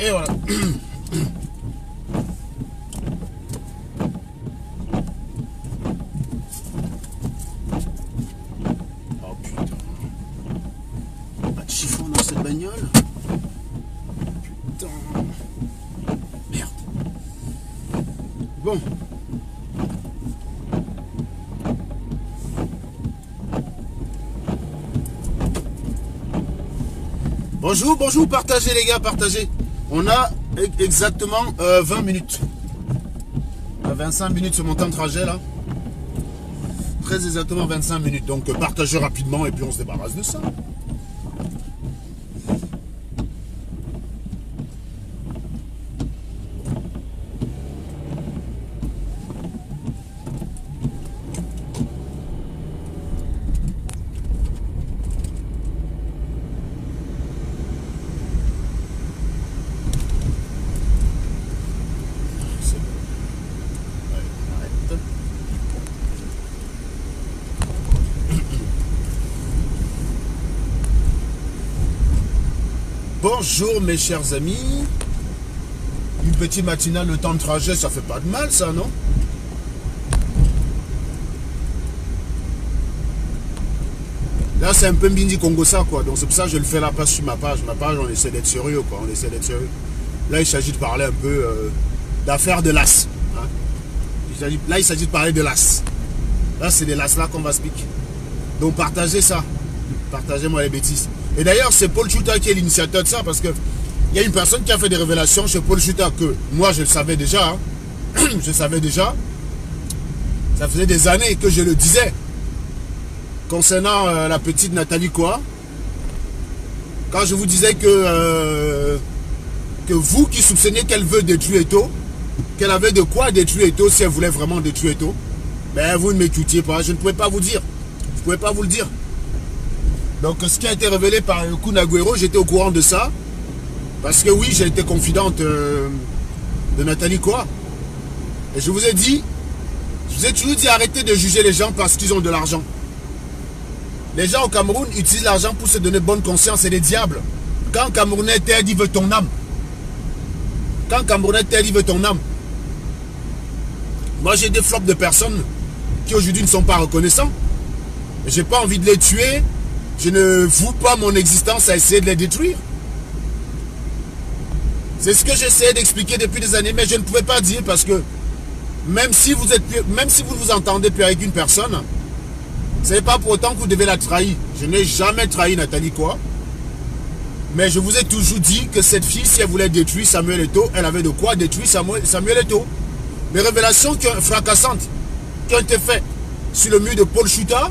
Et voilà. Oh putain. Pas de chiffon dans cette bagnole. Putain. Merde. Bon. Bonjour, bonjour, partagez les gars, partagez. On a exactement 20 minutes. 25 minutes sur mon temps de trajet là. Très exactement 25 minutes. Donc partagez rapidement et puis on se débarrasse de ça. Bonjour mes chers amis. Une petite matinale, le temps de trajet, ça fait pas de mal ça, non? Là c'est un peu Mbindi Congo ça quoi, donc c'est pour ça que je le fais là, pas sur ma page. Ma page on essaie d'être sérieux quoi, on essaie d'être sérieux. Là il s'agit de parler un peu d'affaires de l'as. Hein? Là il s'agit de parler de l'as. Là c'est des las là qu'on va speak. Donc partagez ça, partagez-moi les bêtises. Et d'ailleurs, c'est Paul Chouta qui est l'initiateur de ça, parce que il y a une personne qui a fait des révélations chez Paul Chouta que moi je le savais déjà. Hein. Je savais déjà. Ça faisait des années que je le disais. Concernant la petite Nathalie Koa. Quand je vous disais que vous qui soupçonniez qu'elle veut détruire Eto, qu'elle avait de quoi détruire Eto si elle voulait vraiment détruire Eto, ben vous ne m'écoutiez pas. Je ne pouvais pas vous dire. Je ne pouvais pas vous le dire. Donc ce qui a été révélé par Kun Agüero, j'étais au courant de ça. Parce que oui, j'ai été confidente de Nathalie Koa. Et je vous ai toujours dit arrêtez de juger les gens parce qu'ils ont de l'argent. Les gens au Cameroun utilisent l'argent pour se donner bonne conscience, c'est des diables. Quand Camerounais t'aide, il veut ton âme. Quand Camerounais t'aide, il veut ton âme. Moi j'ai des flops de personnes qui aujourd'hui ne sont pas reconnaissants. J'ai pas envie de les tuer. Je ne voue pas mon existence à essayer de les détruire. C'est ce que j'essayais d'expliquer depuis des années, mais je ne pouvais pas dire parce que même si vous ne vous entendez plus avec une personne, ce n'est pas pour autant que vous devez la trahir. Je n'ai jamais trahi Nathalie Koa. Mais je vous ai toujours dit que cette fille, si elle voulait détruire Samuel Eto'o, elle avait de quoi détruire Samuel Eto'o. Les révélations fracassantes qui ont été faites sur le mur de Paul Chouta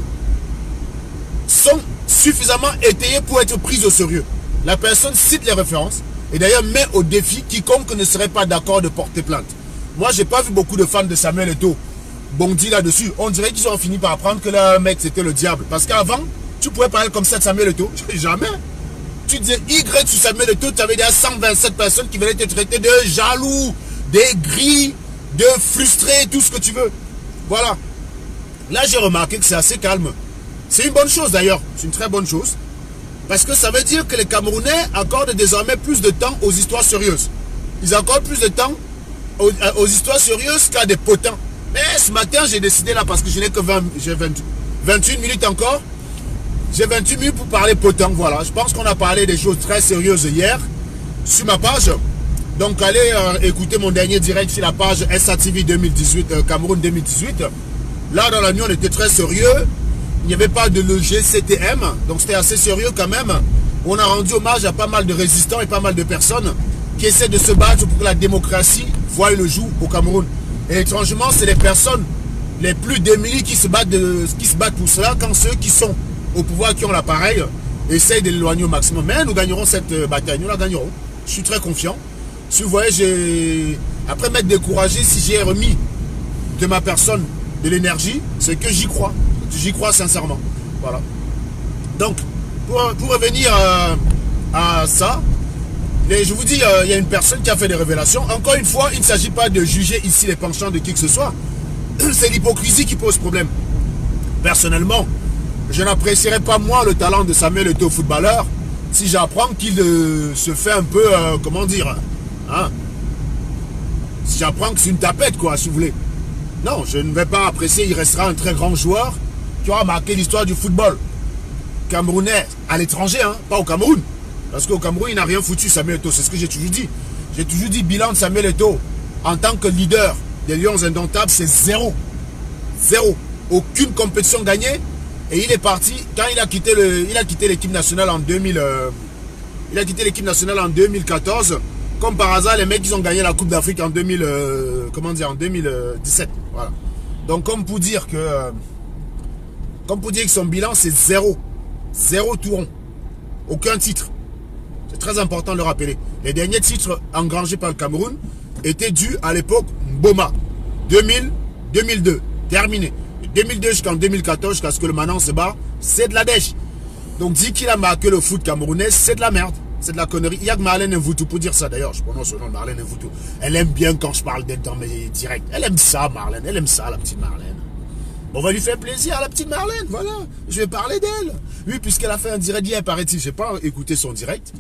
sont suffisamment étayées pour être prises au sérieux. La personne cite les références et d'ailleurs met au défi quiconque ne serait pas d'accord de porter plainte. Moi, j'ai pas vu beaucoup de fans de Samuel Eto'o bondir là-dessus. On dirait qu'ils ont fini par apprendre que le mec c'était le diable. Parce qu'avant, tu pouvais parler comme ça de Samuel Eto'o. Jamais. Tu disais Y sur Samuel Eto'o, tu avais déjà 127 personnes qui venaient te traiter de jaloux, d'aigri, de frustré, tout ce que tu veux. Voilà. Là, j'ai remarqué que c'est assez calme. C'est une bonne chose d'ailleurs, c'est une très bonne chose. Parce que ça veut dire que les Camerounais accordent désormais plus de temps aux histoires sérieuses. Ils accordent plus de temps aux histoires sérieuses qu'à des potins. Mais ce matin, j'ai décidé là, parce que je n'ai que 28 minutes encore. J'ai 28 minutes pour parler potin, voilà. Je pense qu'on a parlé des choses très sérieuses hier sur ma page. Donc allez écouter mon dernier direct sur la page SATV 2018, Cameroun 2018. Là, dans la nuit, on était très sérieux. Il n'y avait pas de le GCTM, donc c'était assez sérieux quand même. On a rendu hommage à pas mal de résistants et pas mal de personnes qui essaient de se battre pour que la démocratie voie le jour au Cameroun. Et étrangement, c'est les personnes les plus démunies qui se battent pour cela, quand ceux qui sont au pouvoir, qui ont l'appareil, essayent de l'éloigner au maximum. Mais nous gagnerons cette bataille, nous la gagnerons. Je suis très confiant. Si vous voyez, après m'être découragé, si j'ai remis de ma personne de l'énergie, c'est que j'y crois. J'y crois sincèrement. Voilà. Donc, pour revenir à ça, je vous dis, il y a une personne qui a fait des révélations. Encore une fois, il ne s'agit pas de juger ici les penchants de qui que ce soit. C'est l'hypocrisie qui pose problème. Personnellement, je n'apprécierais pas moi le talent de Samuel Eto'o footballeur si j'apprends qu'il se fait un peu, comment dire, Hein? Si j'apprends que c'est une tapette, quoi, si vous voulez. Non, je ne vais pas apprécier. Il restera un très grand joueur qui aura marqué l'histoire du football camerounais à l'étranger, hein, pas au Cameroun. Parce qu'au Cameroun, il n'a rien foutu, Samuel Eto'o. C'est ce que j'ai toujours dit. J'ai toujours dit, bilan de Samuel Eto'o en tant que leader des Lions Indomptables, c'est zéro. Zéro. Aucune compétition gagnée. Et il est parti, quand il a quitté l'équipe nationale en 2000, il a quitté l'équipe nationale en 2014. Comme par hasard, les mecs, ils ont gagné la Coupe d'Afrique en 2017. Voilà. Donc, comme pour dire que son bilan, c'est zéro. Zéro tout rond. Aucun titre. C'est très important de le rappeler. Les derniers titres engrangés par le Cameroun étaient dus à l'époque Mboma. 2000, 2002. Terminé. De 2002 jusqu'en 2014, jusqu'à ce que le Manan se bat, c'est de la dèche. Donc, dit qu'il a marqué le foot camerounais, c'est de la merde. C'est de la connerie. Il y a que Marlène Mvutu pour dire ça. D'ailleurs, je prononce le nom de Marlène Mvutu. Elle aime bien quand je parle d'elle dans mes directs. Elle aime ça, Marlène. Elle aime ça, la petite Marlène. On va lui faire plaisir à la petite Marlène. Voilà. Je vais parler d'elle. Oui, puisqu'elle a fait un direct hier, paraît-il. Je n'ai pas écouté son direct.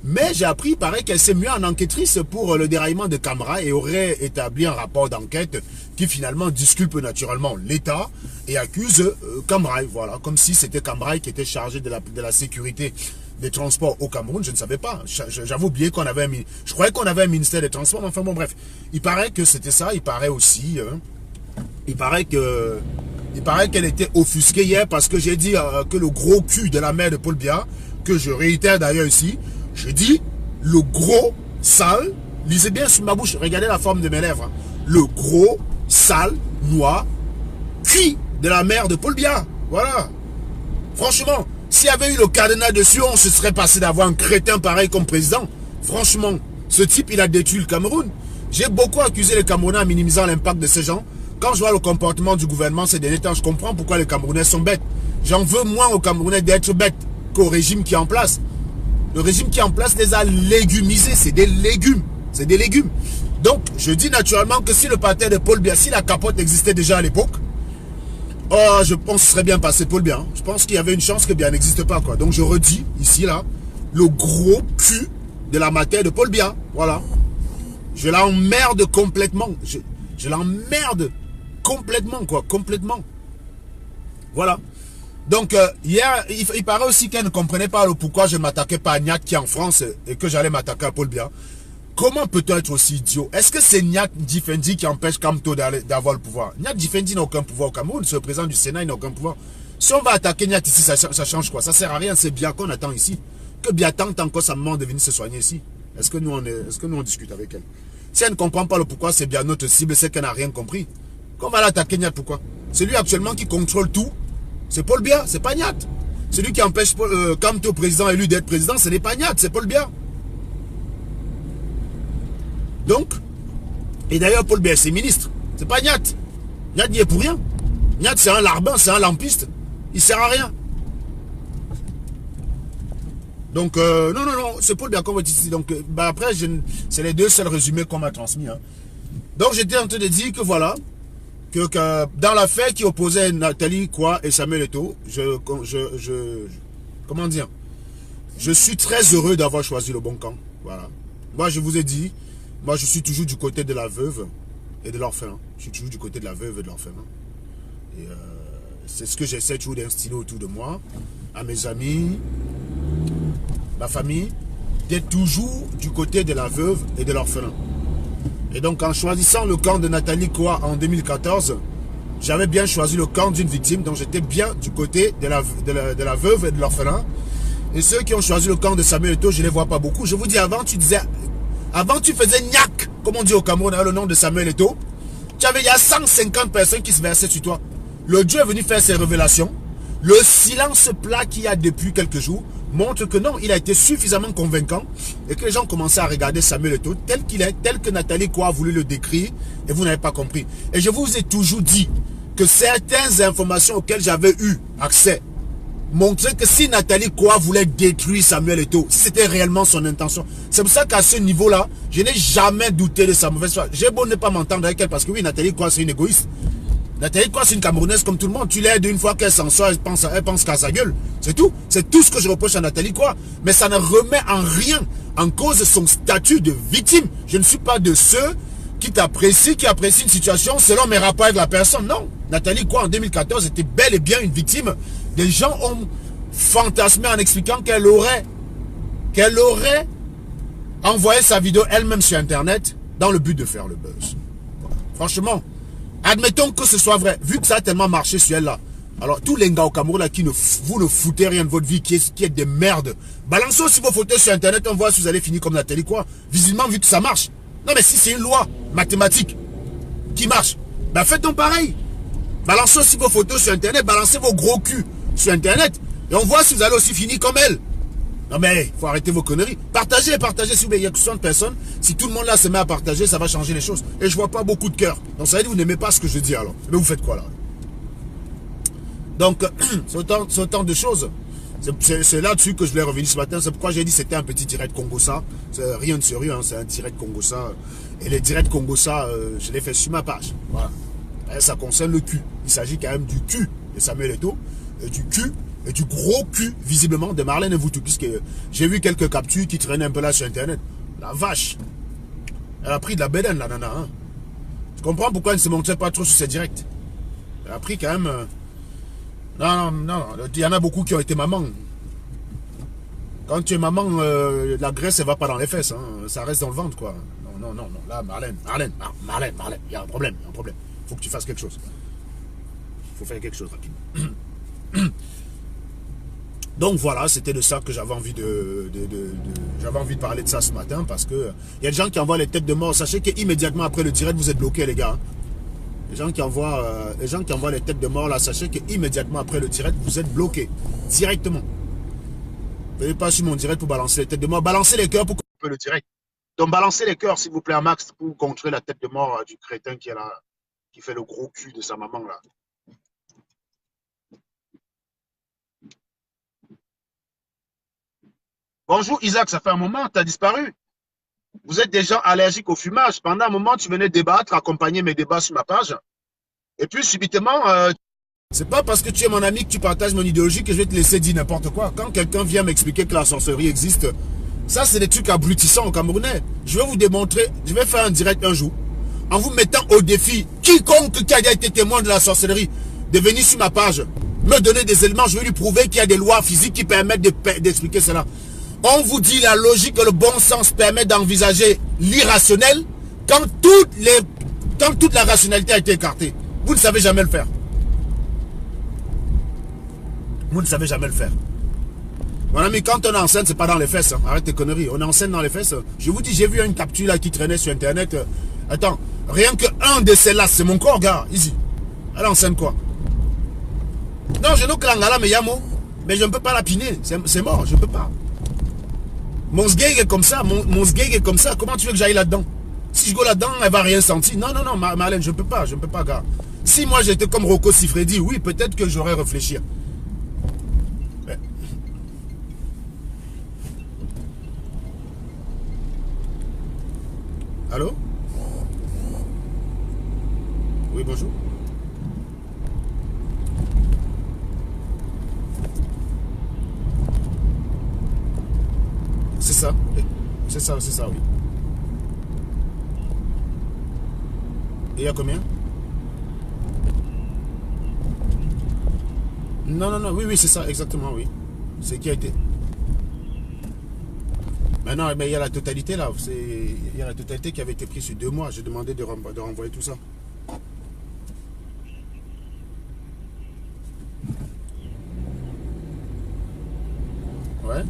Mais j'ai appris, il paraît qu'elle s'est mise en enquêtrice pour le déraillement de Camra et aurait établi un rapport d'enquête qui finalement disculpe naturellement l'État et accuse Camra. Voilà. Comme si c'était Camra qui était chargé de la sécurité des transports au Cameroun. Je ne savais pas. J'avais oublié qu'on avait je croyais qu'on avait un ministère des transports. Enfin bon, bref. Il paraît que c'était ça. Il paraît aussi... il paraît qu'elle était offusquée hier parce que j'ai dit que le gros cul de la mère de Paul Biya, que je réitère d'ailleurs ici, je dis le gros sale, lisez bien sur ma bouche, regardez la forme de mes lèvres, hein, le gros sale noir cul de la mère de Paul Biya. Voilà. Franchement, s'il y avait eu le cardinal dessus, on se serait passé d'avoir un crétin pareil comme président. Franchement, ce type, il a détruit le Cameroun. J'ai beaucoup accusé les Camerounais en minimisant l'impact de ces gens. Quand je vois le comportement du gouvernement ces derniers temps, je comprends pourquoi les Camerounais sont bêtes. J'en veux moins aux Camerounais d'être bêtes qu'au régime qui est en place. Le régime qui est en place les a légumisés. C'est des légumes. C'est des légumes. Donc, je dis naturellement que si le parti de Paul Biya, si la capote existait déjà à l'époque, oh, je pense que ce serait bien passé Paul Biya. Je pense qu'il y avait une chance que Biya n'existe pas, quoi. Donc, je redis, ici, là, le gros cul de la matière de Paul Biya. Voilà. Je l'emmerde complètement. Je l'emmerde complètement, quoi. Complètement. Voilà. Donc, hier, il paraît aussi qu'elle ne comprenait pas le pourquoi je ne m'attaquais pas à Nyat qui est en France et que j'allais m'attaquer à Paul Biya. Comment peut-on être aussi idiot? Est-ce que c'est Nyat Difendi qui empêche Kamto d'avoir le pouvoir? Nyat Difendi n'a aucun pouvoir au Cameroun. C'est le président du Sénat, il n'a aucun pouvoir. Si on va attaquer Nyat ici, ça change quoi? Ça sert à rien. C'est Biya qu'on attend ici. Que Biya tente encore sa maman de venir se soigner ici. Est-ce que nous on discute avec elle? Si elle ne comprend pas le pourquoi c'est bien notre cible, c'est qu'elle n'a rien compris. Qu'on va l'attaquer Nyat, pourquoi? C'est lui actuellement qui contrôle tout. C'est Paul Biya, c'est pas Nyat. Celui qui empêche Kamto président élu d'être président, ce n'est pas Nyat, c'est Paul Biya. Donc, et d'ailleurs Paul Biya c'est ministre, c'est pas Nyat. Nyat n'y est pour rien. Nyat c'est un larbin, c'est un lampiste. Il sert à rien. Donc, non, c'est Paul Biya qu'on va ici. Donc, après, c'est les deux seuls résumés qu'on m'a transmis. Hein. Donc, j'étais en train de dire que voilà, que dans l'affaire qui opposait Nathalie Koua et Samuel Eto'o, comment dire, je suis très heureux d'avoir choisi le bon camp. Voilà. Moi, je vous ai dit, moi, je suis toujours du côté de la veuve et de l'orphelin. Je suis toujours du côté de la veuve et de l'orphelin. Et c'est ce que j'essaie toujours d'instiller autour de moi, à mes amis, ma famille, d'être toujours du côté de la veuve et de l'orphelin. Et donc, en choisissant le camp de Nathalie Koua en 2014, j'avais bien choisi le camp d'une victime, donc j'étais bien du côté de la veuve et de l'orphelin. Et ceux qui ont choisi le camp de Samuel Eto'o, je ne les vois pas beaucoup. Je vous dis, avant, tu faisais gnac, comme on dit au Cameroun, le nom de Samuel Eto'o. Il y a 150 personnes qui se versaient sur toi. Le Dieu est venu faire ses révélations. Le silence plat qu'il y a depuis quelques jours montre que non, il a été suffisamment convaincant et que les gens commençaient à regarder Samuel Eto'o tel qu'il est, tel que Nathalie Koua a voulu le décrire et vous n'avez pas compris. Et je vous ai toujours dit que certaines informations auxquelles j'avais eu accès montraient que si Nathalie Koua voulait détruire Samuel Eto'o, c'était réellement son intention. C'est pour ça qu'à ce niveau-là, je n'ai jamais douté de sa mauvaise foi. J'ai beau ne pas m'entendre avec elle parce que oui, Nathalie Koua c'est une égoïste. Nathalie Koua c'est une Camerounaise comme tout le monde. Tu l'aides une fois qu'elle s'en sort, elle pense qu'à sa gueule. C'est tout. C'est tout ce que je reproche à Nathalie Koua. Mais ça ne remet en rien en cause son statut de victime. Je ne suis pas de ceux qui t'apprécient, qui apprécient une situation selon mes rapports avec la personne. Non. Nathalie Coix en 2014 était bel et bien une victime. Des gens ont fantasmé en expliquant qu'elle aurait envoyé sa vidéo elle-même sur Internet dans le but de faire le buzz. Franchement, admettons que ce soit vrai. Vu que ça a tellement marché sur elle là. Alors, tous les gars au Cameroun là qui vous ne foutez rien de votre vie, qui est des merdes, balancez aussi vos photos sur Internet, on voit si vous allez finir comme Nathalie Coix. Visiblement, vu que ça marche. Non, mais si c'est une loi mathématique qui marche, ben faites donc pareil. Balancez aussi vos photos sur Internet, balancez vos gros culs sur Internet, et on voit si vous allez aussi finir comme elle. Non mais, il faut arrêter vos conneries. Partagez, partagez, s'il vous plaît, il y a que 60 personnes. Si tout le monde là se met à partager, ça va changer les choses. Et je vois pas beaucoup de cœur. Donc ça veut dire que vous n'aimez pas ce que je dis alors. Mais vous faites quoi là? Donc, c'est autant de choses. C'est là-dessus que je voulais revenir ce matin. C'est pourquoi j'ai dit que c'était un petit direct Congossa. C'est rien de sérieux, hein, c'est un direct Congossa. Et les directs Congossa, je l'ai fait sur ma page. Voilà. Et ça concerne le cul. Il s'agit quand même du cul de Samuel Eto'o, et du cul, et du gros cul, visiblement, de Marlène Mvutu. Puisque j'ai vu quelques captures qui traînaient un peu là sur Internet. La vache. Elle a pris de la bédaine, la nana. Hein. Je comprends pourquoi elle ne se montrait pas trop sur ses directs. Elle a pris quand même... Non, il y en a beaucoup qui ont été mamans. Quand tu es maman, la graisse, elle va pas dans les fesses. Hein. Ça reste dans le ventre, quoi. Non. Là, Marlène, il y a un problème, Il faut que tu fasses quelque chose. Il faut faire quelque chose rapidement. Donc voilà, c'était de ça que j'avais envie j'avais envie de parler de ça ce matin, parce que il y a des gens qui envoient les têtes de mort. Sachez qu'immédiatement après le direct, vous êtes bloqués, les gars. Les gens qui envoient les têtes de mort là, sachez qu'immédiatement après le direct, vous êtes bloqués. Directement. Venez pas sur mon direct pour balancer les têtes de mort. Balancez les cœurs pour couper le direct. Donc balancez les cœurs, s'il vous plaît, à max, pour contrer la tête de mort du crétin qui est là, qui fait le gros cul de sa maman là. Bonjour Isaac, ça fait un moment, tu as disparu. Vous êtes des gens allergiques au fumage. Pendant un moment, tu venais débattre, accompagner mes débats sur ma page. Et puis, subitement, c'est pas parce que tu es mon ami que tu partages mon idéologie que je vais te laisser dire n'importe quoi. Quand quelqu'un vient m'expliquer que la sorcellerie existe, ça, c'est des trucs abrutissants au Camerounais. Je vais vous démontrer, je vais faire un direct un jour, en vous mettant au défi, quiconque qui a été témoin de la sorcellerie, de venir sur ma page, me donner des éléments, je vais lui prouver qu'il y a des lois physiques qui permettent d'expliquer cela. On vous dit la logique et le bon sens permet d'envisager l'irrationnel quand toute la rationalité a été écartée. Vous ne savez jamais le faire. Vous ne savez jamais le faire. Mon ami, quand on est enceinte, c'est pas dans les fesses. Hein. Arrête tes conneries. On est enceinte dans les fesses. Je vous dis, j'ai vu une capture là qui traînait sur Internet. Attends, rien que un de celles-là, c'est mon corps, gars. Ici. Elle est enceinte quoi? Non, je n'ai que l'angala, mais yamo. Mais je ne peux pas la piner. C'est mort, je ne peux pas. Mon sgeg est comme ça, mon sgeg est comme ça. Comment tu veux que j'aille là-dedans? Si je go là-dedans, elle va rien sentir. Non, Marlène, je ne peux pas, gars. Si moi j'étais comme Rocco Siffredi, oui, peut-être que j'aurais réfléchi. Mais... Allô? Oui, bonjour. C'est ça. C'est ça, oui. Et il y a combien? Non, oui, c'est ça, exactement, oui. C'est qui a été. Maintenant, mais il y a la totalité là. Il y a la totalité qui avait été prise sur 2 mois. J'ai demandé de renvoyer tout ça. Ouais.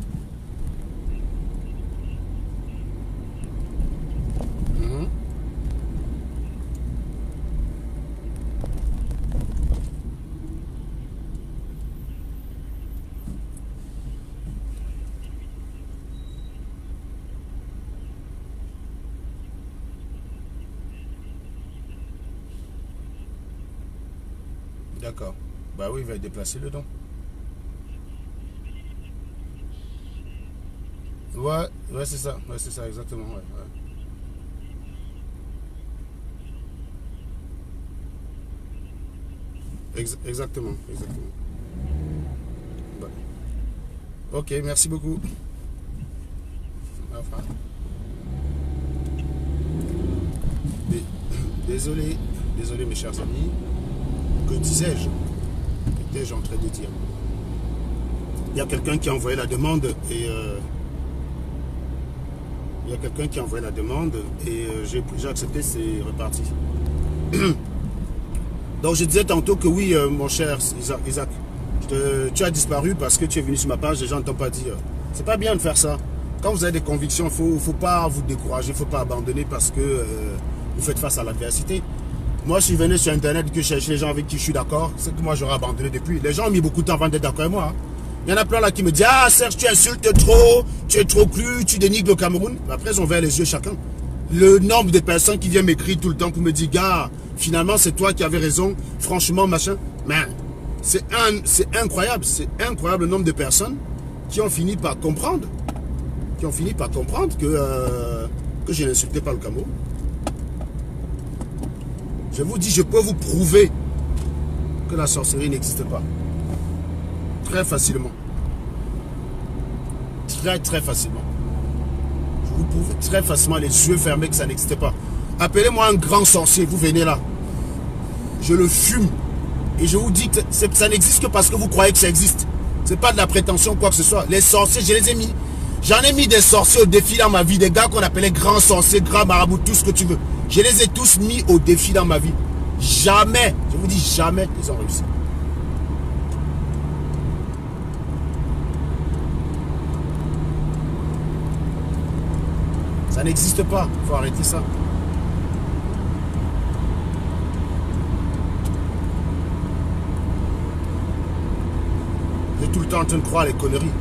D'accord. Bah oui, il va déplacer le don. Ouais, c'est ça. Ouais, c'est ça, exactement. Ouais. Exactement. Bah. Ok, merci beaucoup. Enfin. Désolé mes chers amis. Que disais-je? Qu'étais-je en train de dire? Il y a quelqu'un qui a envoyé la demande et j'ai accepté, c'est reparti. Donc je disais tantôt que oui, mon cher Isaac, tu as disparu parce que tu es venu sur ma page, les gens ne t'ont pas dit. C'est pas bien de faire ça. Quand vous avez des convictions, il ne faut pas vous décourager, il ne faut pas abandonner parce que vous faites face à l'adversité. Moi, si je venais sur Internet que je cherchais les gens avec qui je suis d'accord, c'est que moi, j'aurais abandonné depuis. Les gens ont mis beaucoup de temps avant d'être d'accord avec moi. Hein. Il y en a plein là qui me disent « Ah, Serge, tu insultes trop, tu es trop cru, tu dénigres le Cameroun. » Après, ils ont ouvert les yeux chacun. Le nombre de personnes qui viennent m'écrire tout le temps pour me dire « Gars, finalement, c'est toi qui avais raison. Franchement, machin. » Mais c'est incroyable. C'est incroyable le nombre de personnes qui ont fini par comprendre. Que je n'insultais pas le Cameroun. Je vous dis, je peux vous prouver que la sorcellerie n'existe pas. Très facilement. Très facilement. Je vous prouve très facilement, les yeux fermés, que ça n'existe pas. Appelez-moi un grand sorcier, vous venez là. Je le fume. Et je vous dis que ça n'existe que parce que vous croyez que ça existe. C'est pas de la prétention ou quoi que ce soit. Les sorciers, je les ai mis. J'en ai mis des sorciers au défi dans ma vie. Des gars qu'on appelait grands sorciers, grands marabouts, tout ce que tu veux. Je les ai tous mis au défi dans ma vie. Jamais, je vous dis jamais, ils ont réussi. Ça n'existe pas. Il faut arrêter ça. Vous êtes tout le temps en train de croire les conneries.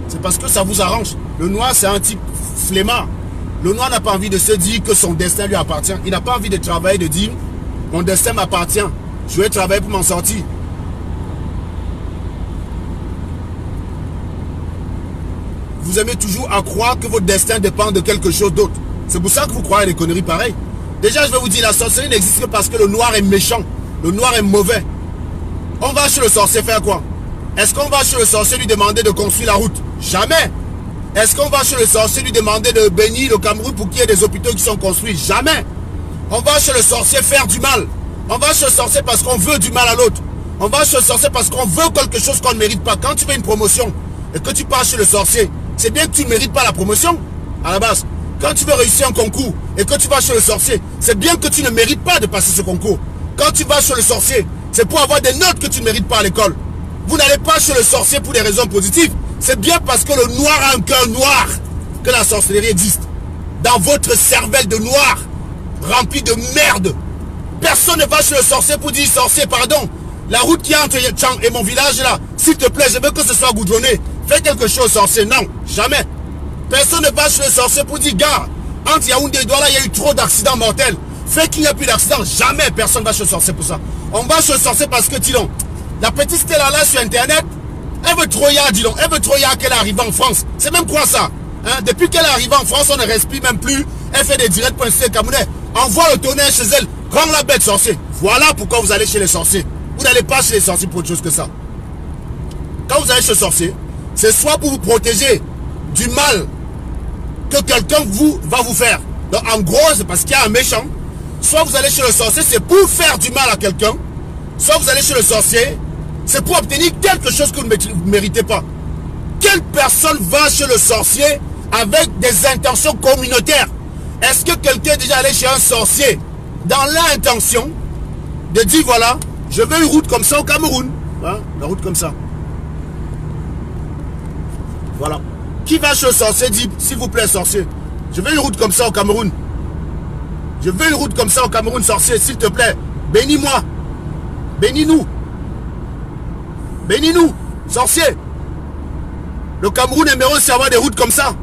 C'est parce que ça vous arrange. Le noir, c'est un type flemmard. Le noir n'a pas envie de se dire que son destin lui appartient. Il n'a pas envie de travailler, de dire « Mon destin m'appartient. Je vais travailler pour m'en sortir. » Vous aimez toujours à croire que votre destin dépend de quelque chose d'autre. C'est pour ça que vous croyez les conneries pareilles. Déjà, je vais vous dire, la sorcellerie n'existe que parce que le noir est méchant. Le noir est mauvais. On va chez le sorcier faire quoi? Est-ce qu'on va chez le sorcier lui demander de construire la route? Jamais. Est-ce qu'on va chez le sorcier lui demander de bénir le Cameroun pour qu'il y ait des hôpitaux qui sont construits? Jamais. On va chez le sorcier faire du mal. On va chez le sorcier parce qu'on veut du mal à l'autre. On va chez le sorcier parce qu'on veut quelque chose qu'on ne mérite pas. Quand tu fais une promotion et que tu pars chez le sorcier, c'est bien que tu ne mérites pas la promotion à la base. Quand tu veux réussir un concours et que tu vas chez le sorcier, c'est bien que tu ne mérites pas de passer ce concours. Quand tu vas chez le sorcier, c'est pour avoir des notes que tu ne mérites pas à l'école. Vous n'allez pas chez le sorcier pour des raisons positives. C'est bien parce que le noir a un cœur noir que la sorcellerie existe. Dans votre cervelle de noir, rempli de merde. Personne ne va chez le sorcier pour dire « Sorcier, pardon, la route qui est entre Yetchang et mon village là, s'il te plaît, je veux que ce soit goudronné. Fais quelque chose, sorcier. » Non, jamais. Personne ne va chez le sorcier pour dire « Gars, entre Yaoundé et Douala, il y a eu trop d'accidents mortels. Fais qu'il n'y a plus d'accidents. » Jamais personne ne va chez le sorcier pour ça. On va chez le sorcier parce que, dis donc, la petite Stella là sur Internet, elle veut trop y aller, dis donc. Elle veut trop y aller qu'elle est arrivée en France. C'est même quoi ça? Hein? Depuis qu'elle est arrivée en France, on ne respire même plus. Elle fait des directs pour le Camerounais. Envoie le tonnerre chez elle. Rends la bête sorcier. Voilà pourquoi vous allez chez les sorciers. Vous n'allez pas chez les sorciers pour autre chose que ça. Quand vous allez chez le sorcier, c'est soit pour vous protéger du mal que quelqu'un va vous faire. Donc en gros, c'est parce qu'il y a un méchant. Soit vous allez chez le sorcier, c'est pour faire du mal à quelqu'un. Soit vous allez chez le sorcier, c'est pour obtenir quelque chose que vous ne méritez pas. Quelle personne va chez le sorcier avec des intentions communautaires? Est-ce que quelqu'un est déjà allé chez un sorcier dans l'intention de dire voilà, je veux une route comme ça au Cameroun, hein, la route comme ça. Voilà. Qui va chez le sorcier dit s'il vous plaît sorcier, je veux une route comme ça au Cameroun. Je veux une route comme ça au Cameroun, sorcier, s'il te plaît, bénis-moi. Bénis-nous. Bénis-nous, sorcier. Le Cameroun aimerait aussi avoir des routes comme ça.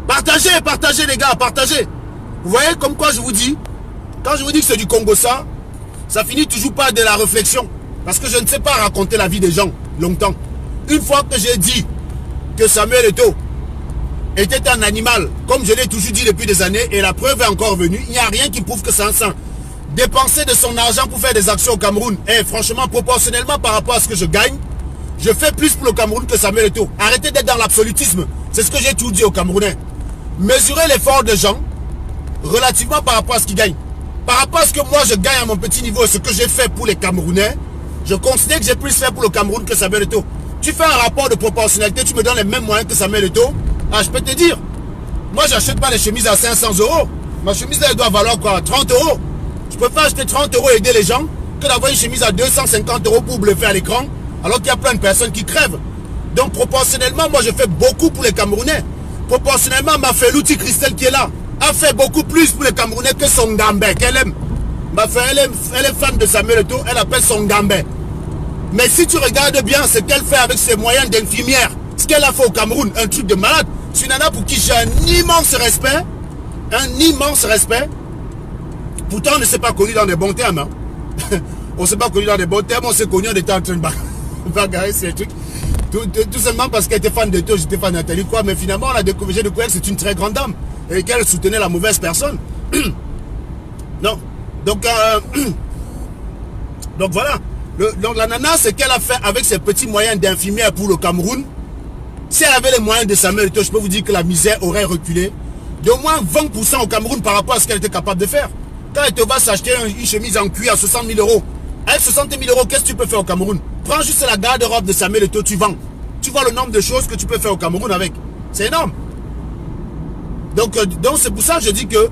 Partagez, partagez les gars, partagez. Vous voyez comme quoi je vous dis, quand je vous dis que c'est du Congo ça finit toujours par de la réflexion. Parce que je ne sais pas raconter la vie des gens longtemps. Une fois que j'ai dit que Samuel Eto'o était un animal, comme je l'ai toujours dit depuis des années, et la preuve est encore venue, il n'y a rien qui prouve que c'est un saint. Dépenser de son argent pour faire des actions au Cameroun, et franchement, proportionnellement par rapport à ce que je gagne, Je fais plus pour le Cameroun que Samuel Eto'o. Arrêtez d'être dans l'absolutisme. C'est ce que j'ai tout dit aux Camerounais. Mesurez l'effort des gens relativement par rapport à ce qu'ils gagnent. Par rapport à ce que moi je gagne à mon petit niveau et ce que j'ai fait pour les Camerounais, je considère que j'ai plus fait pour le Cameroun que Samuel Eto'o. Tu fais un rapport de proportionnalité, tu me donnes les mêmes moyens que Samuel Eto'o. Ah, je peux te dire. Moi, j'achète pas les chemises à 500 €. Ma chemise, elle doit valoir quoi? 30 €. Je préfère acheter 30 € et aider les gens que d'avoir une chemise à 250 € pour bluffer à l'écran, alors qu'il y a plein de personnes qui crèvent. Donc, proportionnellement, moi, je fais beaucoup pour les Camerounais. Proportionnellement, ma Felouti Christelle qui est là a fait beaucoup plus pour les Camerounais que son Gambé qu'elle aime. Elle est fan de Samuel Eto'o, elle appelle son Gambé. Mais si tu regardes bien ce qu'elle fait avec ses moyens d'infirmière, ce qu'elle a fait au Cameroun, un truc de malade. C'est une nana pour qui j'ai un immense respect. Un immense respect. Pourtant, on ne s'est pas connu dans des bons termes. Hein. On ne s'est pas connu dans des bons termes. On s'est connu, on était en train de bagarrer ces trucs. Tout simplement parce qu'elle était fan de toi, j'étais fan de Nathalie, quoi. Mais finalement, j'ai découvert que c'est une très grande dame. Et qu'elle soutenait la mauvaise personne. Non. Donc voilà. Donc la nana, ce qu'elle a fait avec ses petits moyens d'infirmière pour le Cameroun, si elle avait les moyens de Samuel Eto'o, je peux vous dire que la misère aurait reculé d'au moins 20% au Cameroun par rapport à ce qu'elle était capable de faire. Quand elle te va s'acheter une chemise en cuir à 60 000 €, avec 60 000 €, qu'est-ce que tu peux faire au Cameroun? Prends juste la garde-robe de Samuel Eto'o, tu vends. Tu vois le nombre de choses que tu peux faire au Cameroun avec. C'est énorme. Donc c'est pour ça que je dis que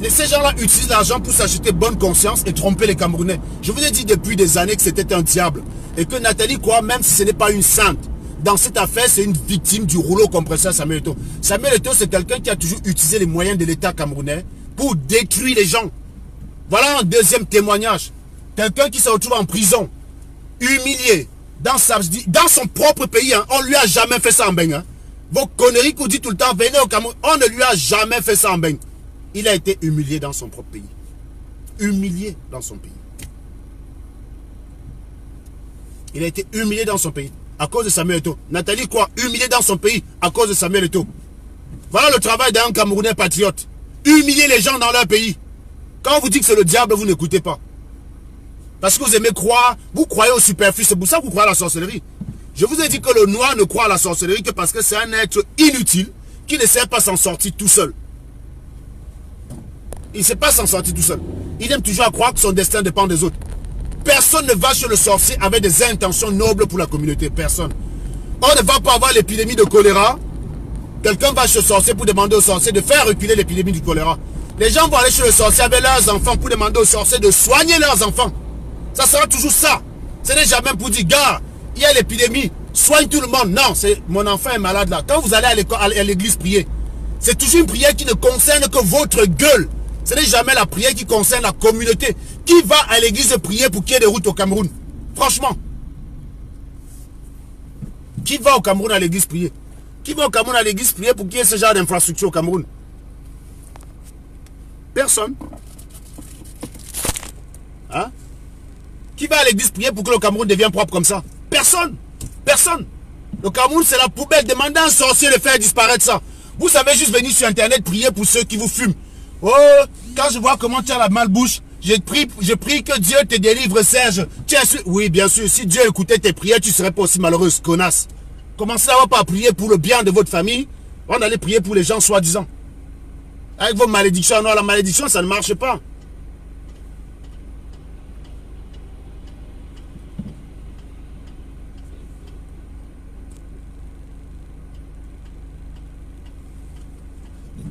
ces gens-là utilisent l'argent pour s'acheter bonne conscience et tromper les Camerounais. Je vous ai dit depuis des années que c'était un diable. Et que Nathalie croit, même si ce n'est pas une sainte, dans cette affaire, c'est une victime du rouleau compresseur Samuel Eto'o. Samuel Eto'o, c'est quelqu'un qui a toujours utilisé les moyens de l'État camerounais pour détruire les gens. Voilà un deuxième témoignage. Quelqu'un qui se retrouve en prison, humilié, dans son propre pays. Hein. On ne lui a jamais fait ça en beigne. Hein. Vos conneries qu'on dit tout le temps, venez au Cameroun, on ne lui a jamais fait ça en beigne. Il a été humilié dans son propre pays. Humilié dans son pays. Il a été humilié dans son pays à cause de Samuel Eto'o. Nathalie quoi? Humilié dans son pays à cause de Samuel Eto'o. Voilà le travail d'un Camerounais patriote. Humilier les gens dans leur pays. Quand on vous dit que c'est le diable, vous n'écoutez pas. Parce que vous aimez croire, vous croyez au superflu, c'est pour ça que vous croyez à la sorcellerie. Je vous ai dit que le noir ne croit à la sorcellerie que parce que c'est un être inutile qui ne sait pas s'en sortir tout seul. Il ne sait pas s'en sortir tout seul. Il aime toujours à croire que son destin dépend des autres. Personne ne va chez le sorcier avec des intentions nobles pour la communauté. Personne. On ne va pas avoir l'épidémie de choléra. Quelqu'un va chez le sorcier pour demander au sorcier de faire reculer l'épidémie du choléra. Les gens vont aller chez le sorcier avec leurs enfants pour demander au sorcier de soigner leurs enfants. Ça sera toujours ça. Ce n'est jamais pour dire, gars, il y a l'épidémie, soigne tout le monde. Non, c'est mon enfant est malade là. Quand vous allez à l'église prier, c'est toujours une prière qui ne concerne que votre gueule. Ce n'est jamais la prière qui concerne la communauté. Qui va à l'église prier pour qu'il y ait des routes au Cameroun? Franchement. Qui va au Cameroun à l'église prier? Qui va au Cameroun à l'église prier pour qu'il y ait ce genre d'infrastructure au Cameroun? Personne. Hein? Qui va à l'église prier pour que le Cameroun devienne propre comme ça? Personne. Personne. Le Cameroun, c'est la poubelle. Demandez à un sorcier de faire disparaître ça. Vous savez juste venir sur Internet prier pour ceux qui vous fument. Oh, quand je vois comment tu as la malbouche, je prie que Dieu te délivre, Serge. Oui, bien sûr, si Dieu écoutait tes prières, tu ne serais pas aussi malheureuse, connasse. Commencez à pas prier pour le bien de votre famille. On allait prier pour les gens soi-disant. Avec vos malédictions, non, la malédiction, ça ne marche pas.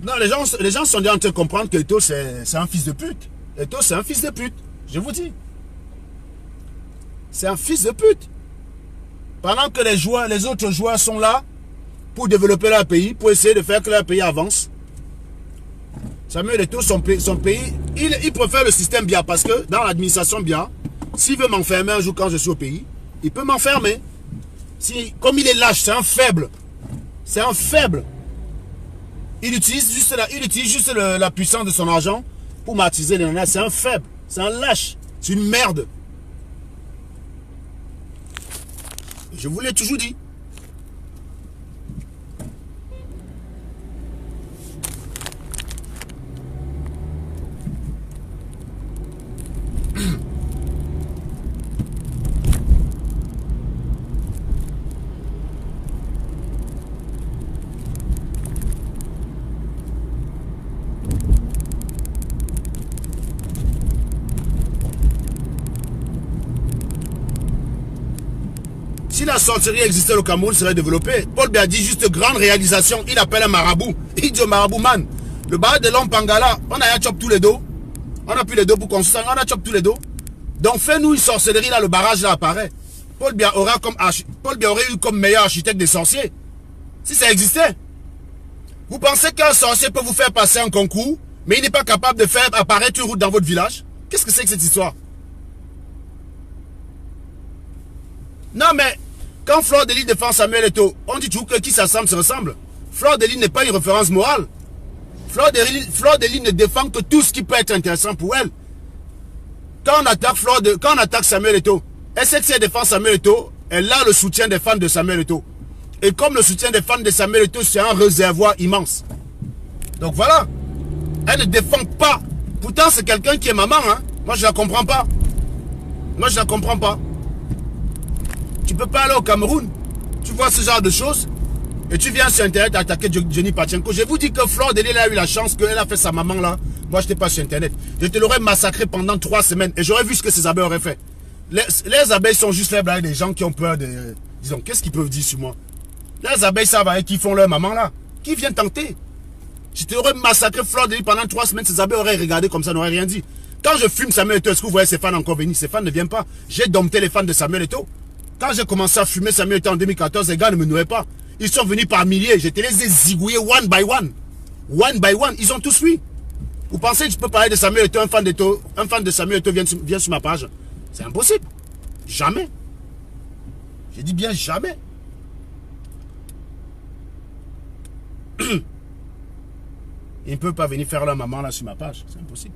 Non, les gens sont en train de comprendre que Eto'o, c'est un fils de pute. Eto'o, c'est un fils de pute. Je vous dis. C'est un fils de pute. Pendant que les autres joueurs sont là pour développer leur pays, pour essayer de faire que leur pays avance. Samuel Eto'o, son pays, il préfère le système Biya parce que dans l'administration Biya, s'il veut m'enfermer un jour quand je suis au pays, il peut m'enfermer. Comme il est lâche, c'est un faible. C'est un faible. Il utilise juste la puissance de son argent pour martyriser les nanas. C'est un faible. C'est un lâche. C'est une merde. Je vous l'ai toujours dit. Si la sorcellerie existait au Cameroun, serait développée. Paul Biya dit juste grande réalisation. Il appelle un marabout. Il dit au marabout, man, le bar de l'homme Pangala, on a chop tous les dos. On a pris les dos pour construire, on a chop tous les dos. Donc fais-nous une sorcellerie là, le barrage là apparaît. Paul Biya aurait eu comme meilleur architecte des sorciers. Si ça existait. Vous pensez qu'un sorcier peut vous faire passer un concours, mais il n'est pas capable de faire apparaître une route dans votre village? Qu'est-ce que c'est que cette histoire? Non mais, quand Fleur de Lys défend Samuel Eto'o, on dit toujours que qui s'assemble se ressemble. Fleur de Lys n'est pas une référence morale. Fleur de Lys ne défend que tout ce qui peut être intéressant pour elle. Quand on attaque Samuel Eto'o, SXC défend Samuel Eto'o, elle a le soutien des fans de Samuel Eto'o. Et comme le soutien des fans de Samuel Eto'o, c'est un réservoir immense. Donc voilà. Elle ne défend pas. Pourtant, c'est quelqu'un qui est maman. Hein. Moi, je la comprends pas. Moi, je la comprends pas. Tu peux pas aller au Cameroun. Tu vois ce genre de choses. Et tu viens sur Internet attaquer Jenny Pachenko. Je vous dis que Fleur de Lys a eu la chance qu'elle a fait sa maman là. Moi, je n'étais pas sur Internet. Je te l'aurais massacré pendant 3 semaines. Et j'aurais vu ce que ces abeilles auraient fait. Les abeilles sont juste faibles avec des gens qui ont peur de... Disons, qu'est-ce qu'ils peuvent dire sur moi? Les abeilles savent avec qui font leur maman là. Qui vient tenter? Je te l'aurais massacré Fleur de Lys pendant 3 semaines. Ces abeilles auraient regardé comme ça, n'auraient rien dit. Quand je fume Samuel Eto'o, est-ce que vous voyez ses fans encore venir? Ces fans ne viennent pas. J'ai dompté les fans de Samuel Eto'o. Quand j'ai commencé à fumer Samuel Eto'o en 2014, les gars ne me nouaient pas. Ils sont venus par milliers. Je te les ai zigouillés one by one. One by one. Ils ont tous fui. Vous pensez que je peux parler de Samuel Eto'o, un fan de Samuel Eto'o vient sur ma page? C'est impossible. Jamais. J'ai dit bien jamais. Ils ne peuvent pas venir faire leur maman là sur ma page. C'est impossible.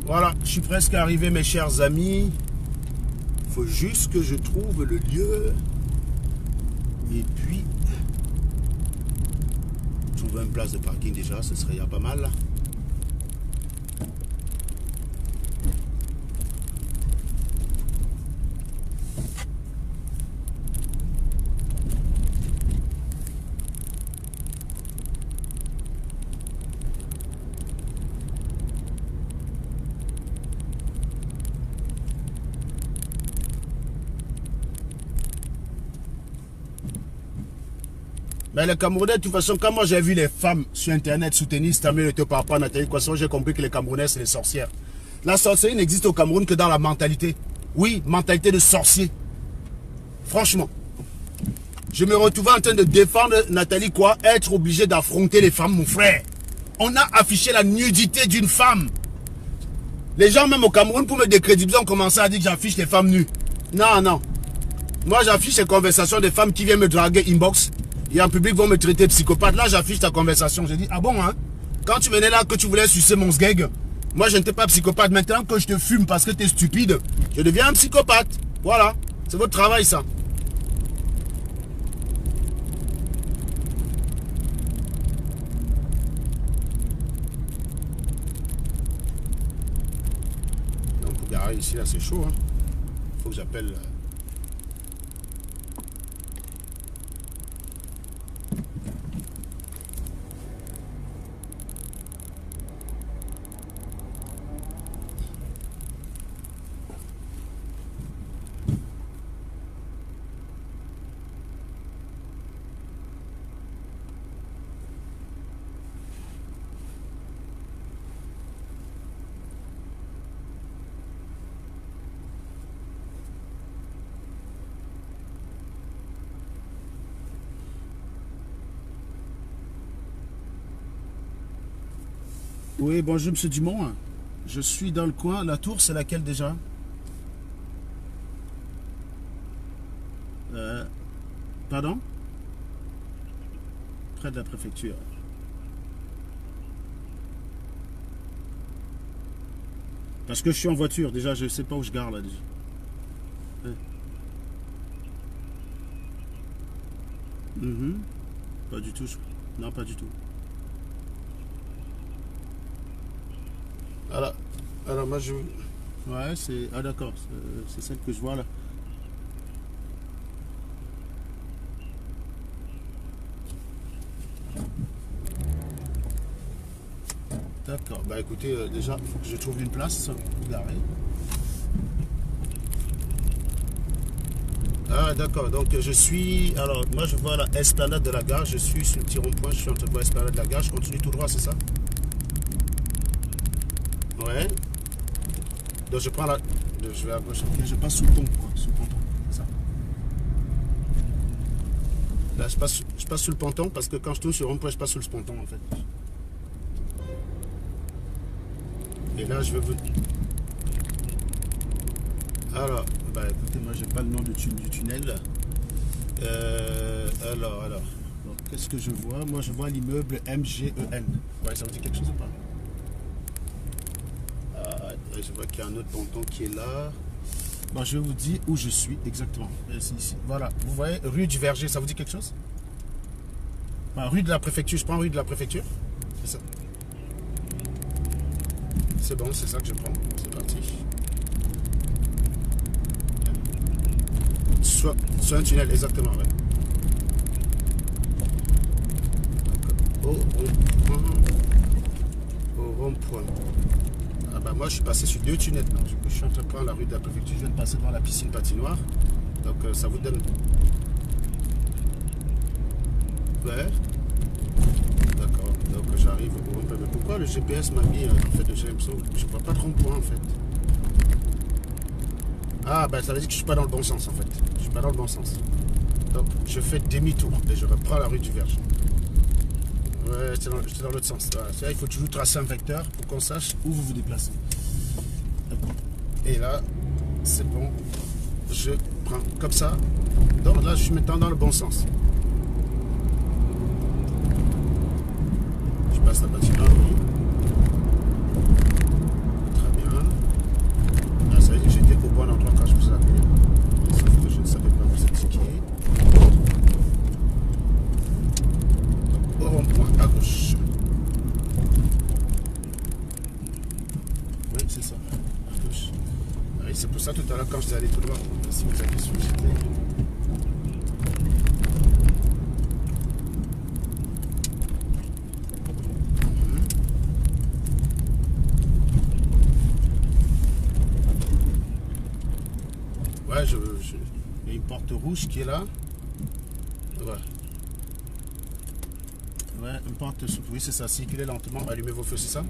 Voilà, je suis presque arrivé mes chers amis. Il faut juste que je trouve le lieu. Et puis, trouver une place de parking déjà, ce serait pas mal là. Mais les Camerounais, de toute façon, quand moi j'ai vu les femmes sur Internet soutenir Samuel Eto'o par rapport à Nathalie Cosson, j'ai compris que les Camerounais, c'est les sorcières. La sorcellerie n'existe au Cameroun que dans la mentalité. Oui, mentalité de sorcier. Franchement. Je me retrouvais en train de défendre Nathalie, quoi, être obligé d'affronter les femmes, mon frère. On a affiché la nudité d'une femme. Les gens, même au Cameroun, pour me décrédibiliser, ont commencé à dire que j'affiche les femmes nues. Non, non. Moi, j'affiche les conversations des femmes qui viennent me draguer inbox. Et en public vont me traiter de psychopathe. Là, j'affiche ta conversation. J'ai dit, ah bon, hein? Quand tu venais là, que tu voulais sucer mon sgeg, moi, je n'étais pas psychopathe. Maintenant que je te fume parce que tu es stupide, je deviens un psychopathe. Voilà. C'est votre travail, ça. Donc, pour garer ici, là, c'est chaud, hein? Faut que j'appelle... Oui, bonjour, monsieur Dumont. Je suis dans le coin. La tour, c'est laquelle déjà? Pardon? Près de la préfecture. Parce que je suis en voiture. Déjà, je ne sais pas où je gare là. Déjà. Mhm. Pas du tout. Non, pas du tout. Alors, alors moi je... Ouais, c'est... Ah d'accord, c'est celle que je vois là. D'accord, bah écoutez, déjà, il faut que je trouve une place garée. Ah d'accord, donc je suis... Alors, moi je vois la esplanade de la gare, je suis sur le petit rond-point, je suis entre la esplanade de la gare, je continue tout droit, c'est ça? Ouais. Donc je prends la... Je vais à gauche, ok, je passe sous le pont, quoi, sous le ponton, c'est ça. Là, je passe sous le ponton, parce que quand je tourne sur le rond-point, je passe sous le ponton, en fait. Et là, je vais vous... Alors, bah écoutez, moi j'ai pas le nom du tunnel. Alors. Qu'est-ce que je vois? Moi je vois l'immeuble MGEN. Ouais, ça vous dit quelque chose ou pas? Ah, je vois qu'il y a un autre ponton qui est là. Bon, je vais vous dire où je suis exactement. C'est ici. Voilà, vous voyez, rue du Verger, ça vous dit quelque chose? Enfin, rue de la préfecture, je prends rue de la préfecture. C'est ça. C'est bon, c'est ça que je prends. C'est parti. Soit un tunnel, exactement, ouais. Au rond-point. Au rond-point. Ah bah moi je suis passé sur deux tunnels. Donc, du coup, je suis en train de prendre la rue de la préfecture. Je viens de passer devant la piscine patinoire. Donc ça vous donne... Ouais. D'accord. Donc j'arrive au rond-point. Mais pourquoi le GPS m'a mis... en fait, j'ai l'impression que je ne vois pas de rond-point en fait. Ah bah ça veut dire que je suis pas dans le bon sens en fait. Je suis pas dans le bon sens. Donc je fais demi-tour et je reprends la rue du Verger. Ouais, c'est dans l'autre sens. Voilà. Il faut toujours tracer un vecteur pour qu'on sache où vous vous déplacez. Et là, c'est bon. Je prends comme ça. Donc là, je suis maintenant dans le bon sens. Je passe la patinoire, oui. Très bien. Là, ça veut dire que j'étais au bon endroit quand je vous ai appelé. Sauf que je ne savais pas vous indiquer. Au rond-point à gauche. Oui, c'est ça. À gauche. Oui, c'est pour ça tout à l'heure quand je suis allé tout droit. Si vous avez sollicité. Ouais, il y a une porte rouge qui est là. Ouais. Ouais, une porte souple. Oui, c'est ça. Circulez lentement, allumez vos feux, c'est ça?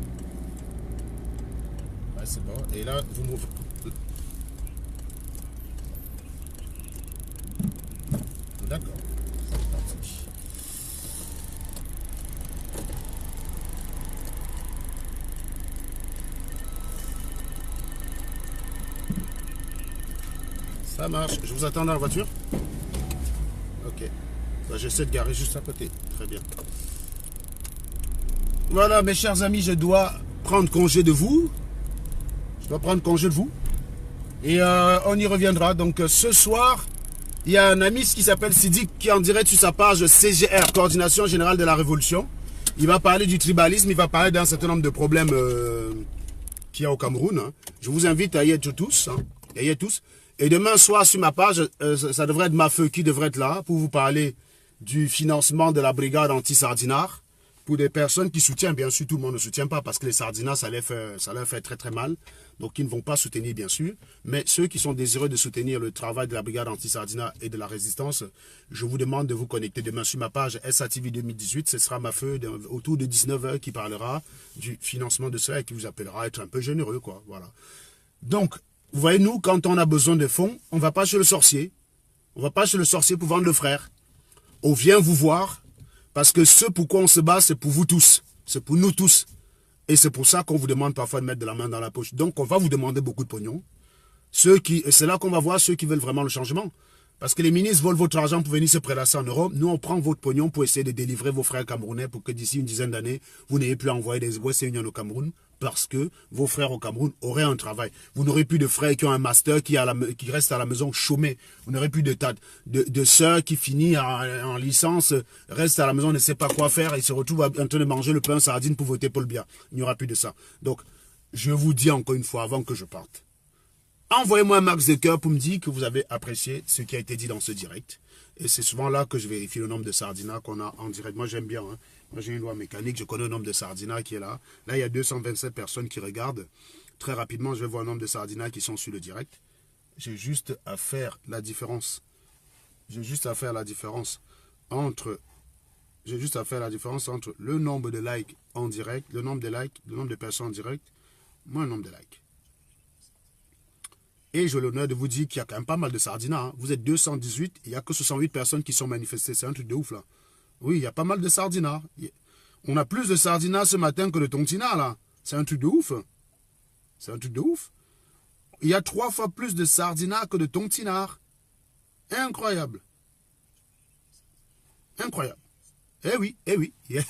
Ouais, c'est bon. Et là, vous m'ouvrez. D'accord. C'est parti. Ça marche. Je vous attends dans la voiture? Ok. Bah, j'essaie de garer juste à côté. Très bien. Voilà, mes chers amis, je dois prendre congé de vous. Je dois prendre congé de vous. Et on y reviendra. Donc ce soir, il y a un ami qui s'appelle Sidik qui est en direct sur sa page CGR, Coordination Générale de la Révolution. Il va parler du tribalisme, il va parler d'un certain nombre de problèmes qu'il y a au Cameroun. Hein. Je vous invite à y être tous. Hein. À y être tous. Et demain soir sur ma page, ça devrait être Mafeu qui devrait être là pour vous parler du financement de la brigade anti-sardinard. Pour des personnes qui soutiennent, bien sûr, tout le monde ne soutient pas parce que les sardinats, ça leur fait très très mal. Donc, ils ne vont pas soutenir, bien sûr. Mais ceux qui sont désireux de soutenir le travail de la brigade anti-sardinat et de la résistance, je vous demande de vous connecter demain sur ma page SATV 2018. Ce sera Mafeu autour de 19 h qui parlera du financement de cela et qui vous appellera à être un peu généreux, quoi. Voilà. Donc, vous voyez, nous, quand on a besoin de fonds, on ne va pas chez le sorcier. On ne va pas chez le sorcier pour vendre le frère. On vient vous voir. Parce que ce pourquoi on se bat, c'est pour vous tous. C'est pour nous tous. Et c'est pour ça qu'on vous demande parfois de mettre de la main dans la poche. Donc, on va vous demander beaucoup de pognon. C'est là qu'on va voir ceux qui veulent vraiment le changement. Parce que les ministres volent votre argent pour venir se prélasser en Europe. Nous, on prend votre pognon pour essayer de délivrer vos frères camerounais pour que d'ici une dizaine d'années, vous n'ayez plus à envoyer des West Union au Cameroun. parce que vos frères au Cameroun auraient un travail. Vous n'aurez plus de frères qui ont un master, qui restent à la maison chômés. Vous n'aurez plus de sœurs qui finissent en licence, restent à la maison, ne sait pas quoi faire et se retrouvent en train de manger le pain sardine pour voter pour le bien. Il n'y aura plus de ça. Donc, je vous dis encore une fois avant que je parte. Envoyez-moi un max de cœur pour me dire que vous avez apprécié ce qui a été dit dans ce direct. Et c'est souvent là que je vérifie le nombre de sardinas qu'on a en direct. Moi, j'aime bien. Hein. Moi, j'ai une loi mécanique. Je connais le nombre de sardinas qui est là. Là, il y a 227 personnes qui regardent. Très rapidement, je vais voir le nombre de sardinas qui sont sur le direct. J'ai juste à faire la différence. J'ai juste à faire la différence entre... J'ai juste à faire la différence entre le nombre de likes en direct, le nombre de likes, le nombre de personnes en direct, moins le nombre de likes. Et j'ai l'honneur de vous dire qu'il y a quand même pas mal de sardinas. Hein. Vous êtes 218 et il n'y a que 68 personnes qui sont manifestées. C'est un truc de ouf là. Oui, il y a pas mal de sardinas. On a plus de sardinas ce matin que de tontinards là. C'est un truc de ouf. C'est un truc de ouf. Il y a 3 fois plus de sardinas que de tontinards. Incroyable. Incroyable. Eh oui, eh oui. Il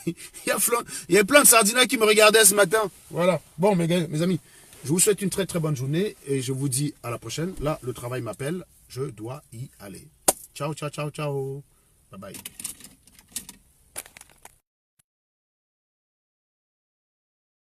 y a plein de sardinas qui me regardaient ce matin. Voilà. Bon, mes amis. Je vous souhaite une très très bonne journée et je vous dis à la prochaine. Là, le travail m'appelle. Je dois y aller. Ciao, ciao, ciao, ciao. Bye bye.